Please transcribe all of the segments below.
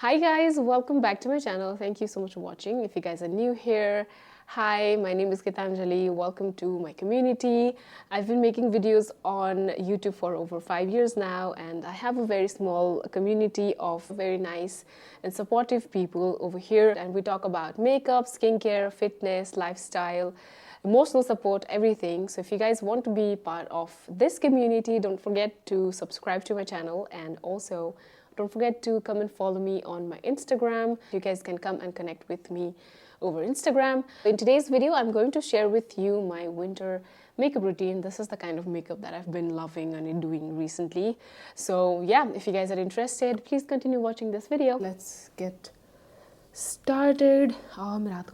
Hi guys, welcome back to my channel. Thank you so much for watching. If you guys are new here, hi, my name is GITANJALI. Welcome to my community. I've been making videos on YouTube for over 5 years now, and I have a very small community of very nice and supportive people over here, and we talk about makeup, skincare, fitness, lifestyle, emotional support, everything. So if you guys want to be part of this community, don't forget to subscribe to my channel, and also don't forget to come and follow me on my Instagram. You guys can come and connect with me over Instagram. In today's video, I'm going to share with you my winter makeup routine. This is the kind of makeup that I've been loving and doing recently. So yeah, if you guys are interested, please continue watching this video. Let's get started. Alright,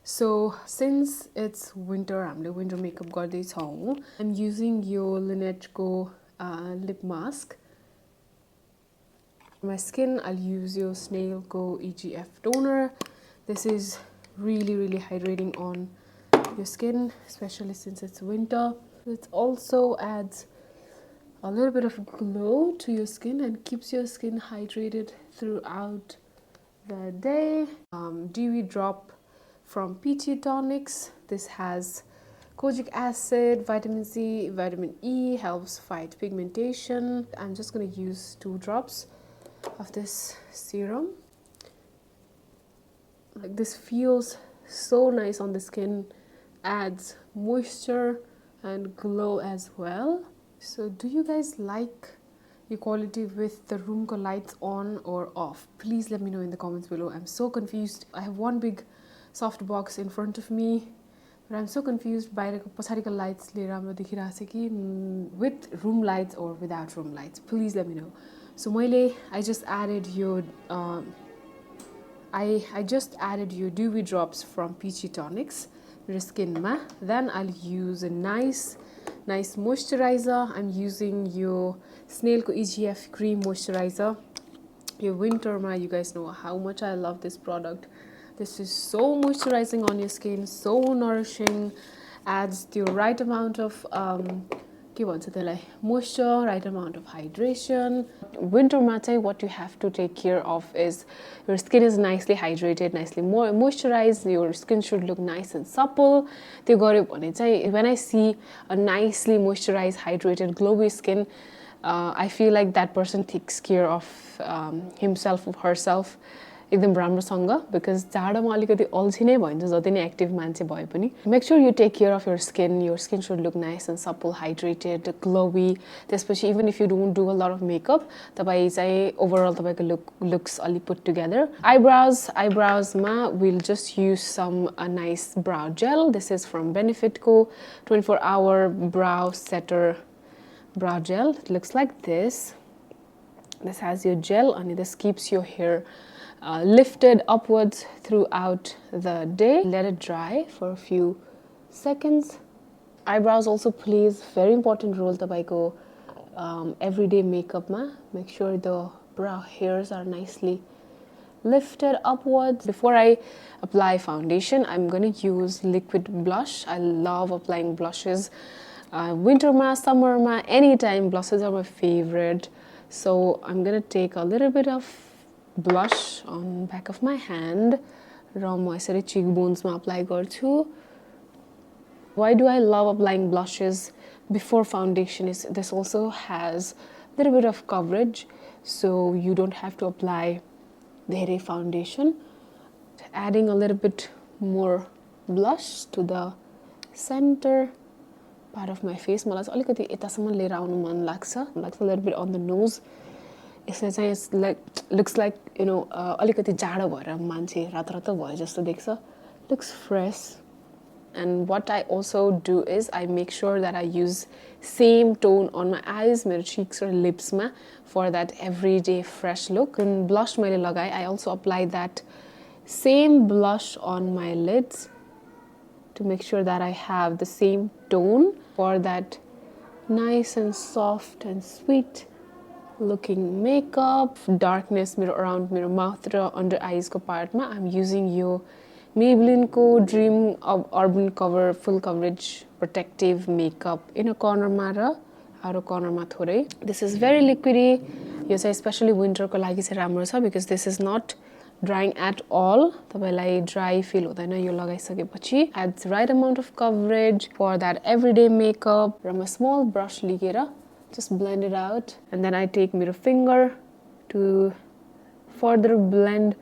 so since it's winter, I'm doing winter makeup गर्दैछौँ. I'm using your Lineage lip mask. For my skin, I'll use your Snail Co EGF toner. This is really hydrating on your skin, especially since it's winter. It also adds a little bit of glow to your skin and keeps your skin hydrated throughout the day. Dewy drop from Peachy Tonics. This has kojic acid, vitamin C, vitamin E, helps fight pigmentation. I'm just going to use 2 drops of this serum. Like, this feels so nice on the skin, adds moisture and glow as well. So do you guys like the quality with the room lights on or off? Please let me know in the comments below. I'm so confused. I have one big soft box in front of me, but I'm so confused by the pasarika lights with room lights or without room lights. Please let me know. So I just added your I just added your dewy drops from Peachy Tonics to the skin ma. Then I'll use a nice moisturizer. I'm using your Snail Co EGF cream moisturizer. Your winter ma, you guys know how much I love this product. This is so moisturizing on your skin, so nourishing, adds the right amount of moisture, right amount of hydration. Winter mate, what you have to take care of is your skin is nicely hydrated, nicely moisturized. Your skin should look nice and supple. When I see a nicely moisturized, hydrated, glowy skin, I feel like that person takes care of himself or herself एकदम राम्रोसँग because जाडोमा अलिकति अल्छी नै भइन्छ जति नै active मान्छे भए पनि. Make sure you take care of your skin. Your skin should look nice and supple, hydrated, glowy. त्यसपछि even if you don't do a lot of makeup, तपाई चाहिँ overall तपाईको looks अलि put together. Eyebrows ma we'll just use some nice brow gel. This is from Benefit Co 24-hour brow setter brow gel. It looks like this. This has your gel and this keeps your hair lifted upwards throughout the day. Let it dry for a few seconds. Eyebrows also plays very important role tapaiko everyday makeup ma. Make sure the brow hairs are nicely lifted upwards. Before I apply foundation, I'm gonna use liquid blush. I love applying blushes. Winter ma, summer ma, anytime blushes are my favorite. So I'm gonna take a little bit of blush on back of my hand. Cheekbones ma apply garchu. Why do I love applying blushes before foundation is this also has a little bit of coverage, so you don't have to apply the foundation. Adding a little bit more blush to the center part of my face. मलाई अलिकति यतासम्म लिएर आउनु मन लाग्छ. A little bit on the nose. It's like looks like अलिकति जाडो भएर मान्छे रातो भयो जस्तो देख्छ. Looks fresh. And what I also do is I make sure that I use same tone on my eyes, my cheeks or lips ma for that everyday fresh look. And blush मैले लगाए, I also apply that same blush on my lids to make sure that I have the same tone for that nice and soft and sweet looking makeup. Darkness around my mouth or under eyes ko part ma I'm using your Maybelline Co Dream Urban Cover Full Coverage Protective Makeup in a corner ma ra outer corner ma thorai. This is very liquidy. यो चाहिँ specially विन्टरको लागि चाहिँ राम्रो छ because this is not drying at all. तपाईलाई dry feel हुँदैन यो लगाइसकेपछि. Adds right amount of coverage for that everyday makeup. र म small brush लिएर just blend it out and then I take मेरो finger to further blend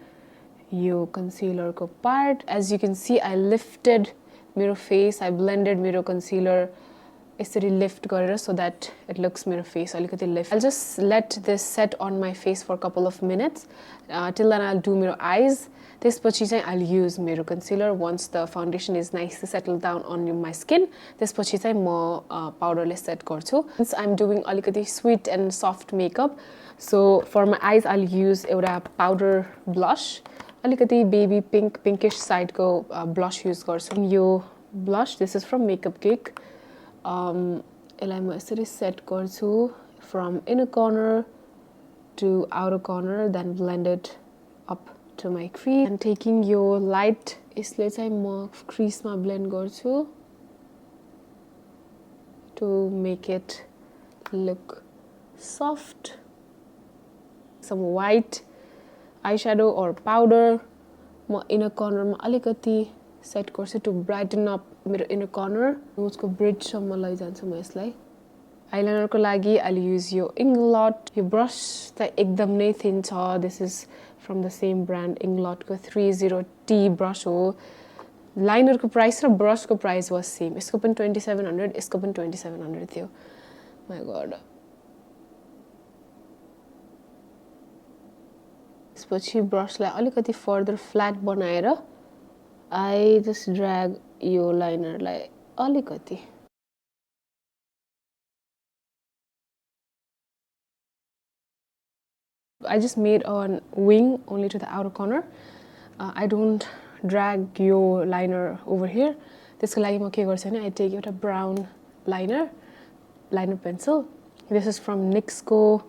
yo concealer को part. As you can see, I lifted मेरो face. I blended मेरो concealer यसरी lift गरेर so that it looks मेरो face अलिकति lift. I'll just let this set on my face for a couple of minutes. Till then I'll do मेरो eyes. त्यसपछि चाहिँ I'll use मेरो concealer once the foundation is nicely settled down on my skin. त्यसपछि चाहिँ म powderले set गर्छु. Since I'm doing अलिकति sweet and soft makeup, so for my eyes I'll use एउटा powder blush. अलिकति baby pink, pinkish side को blush use गर्छु. यो blush, this is from Makeup Cake. यसलाई म यसरी set गर्छु from inner corner to outer corner, then blend it up to my crease. And taking your light, यसले चाहिँ म crease मा blend गर्छु to make it look soft. Some white eyeshadow or powder म inner corner मा अलिकति set गर्छु to brighten up मेरो inner corner. उसको bridge सम्म लैजान्छु म यसलाई. Eyeliner को लागि I'll use यो Inglot. यो brush त एकदम नै thin छ. This is from the same brand Inglot को 30T brush हो. Liner को price र brush को price was same. यसको पनि 2700, यसको पनि 2700 थियो. My god. त्यसपछि brush लाई अलिकति further flat बनाएर I just drag yo liner लाई अलिकति. I just made a wing only to the outer corner. I don't drag your liner over here. त्यसको लागि म के गर्छु भने I take एउटा brown liner pencil. This is from NYX को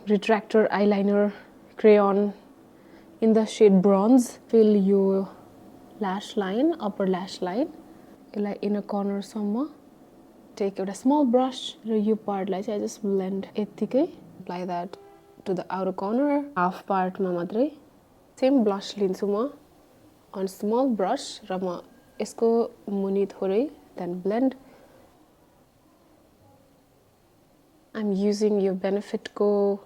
retractor eyeliner crayon in the shade bronze. Fill your lash line, upper lash line. यसलाई inner corner सम्म. Take out a small brush. Raw yo part लाई चाहिँ I just blend यतिकै. Apply that to the outer corner. Half part मा मात्रै. Same blush लिन्छु म on small brush र म यसको मुनि थोरै then blend. I'm using your Benefit को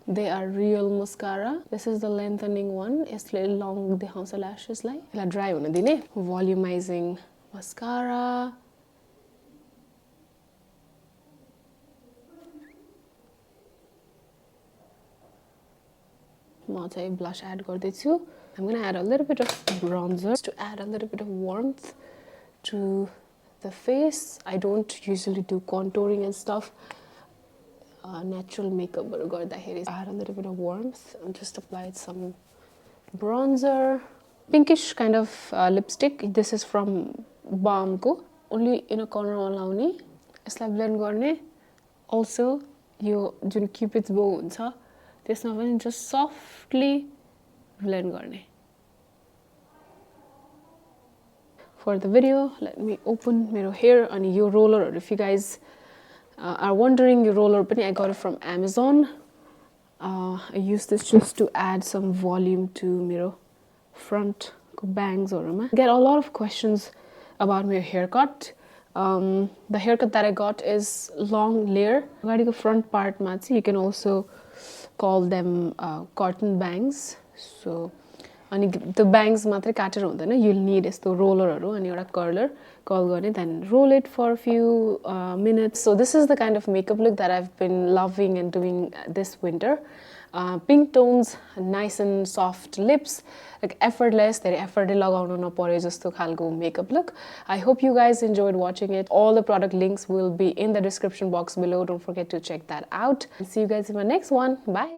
They Are Real mascara. This is the lengthening one. यसले long देखाउँछ lashes लाई. यसलाई dry हुन दिने. Volumizing mascara. म चाहिँ blush add गर्दैछु. I'm gonna add a little bit of bronzer to add a little bit of warmth to the face. I don't usually do contouring and stuff. Natural makeup गर्दाखेरि add a little bit of warmth and just applied some bronzer. Pinkish kind of lipstick. This is from BALM को. Only in a corner मा लाउने. यसलाई blend गर्ने. Also यो जुन cupid's bow हुन्छ त्यसमा पनि just softly blend गर्ने. For the video, let me open मेरो hair अनि यो roller. If you guys are wondering, your roller पनि I got it from Amazon. I use this just to add some volume to मेरो front bangs हरूमा. Get a lot of questions about my haircut. The haircut that I got is long layer. अगाडिको front part मा चाहिँ you can also call them cotton bangs. So अनि the bangs मात्रै काटेर हुँदैन. You'll need यस्तो rollerहरू अनि एउटा curler curl गर्ने, then roll it for a few minutes. So this is the kind of makeup look that I've been loving and doing this winter. Pink tones, nice and soft lips, like effortless. धेरै effort लगाउनु नपरे जस्तो खालको makeup look. I hope you guys enjoyed watching it. All the product links will be in the description box below. Don't forget to check that out. See you guys in my next one. Bye.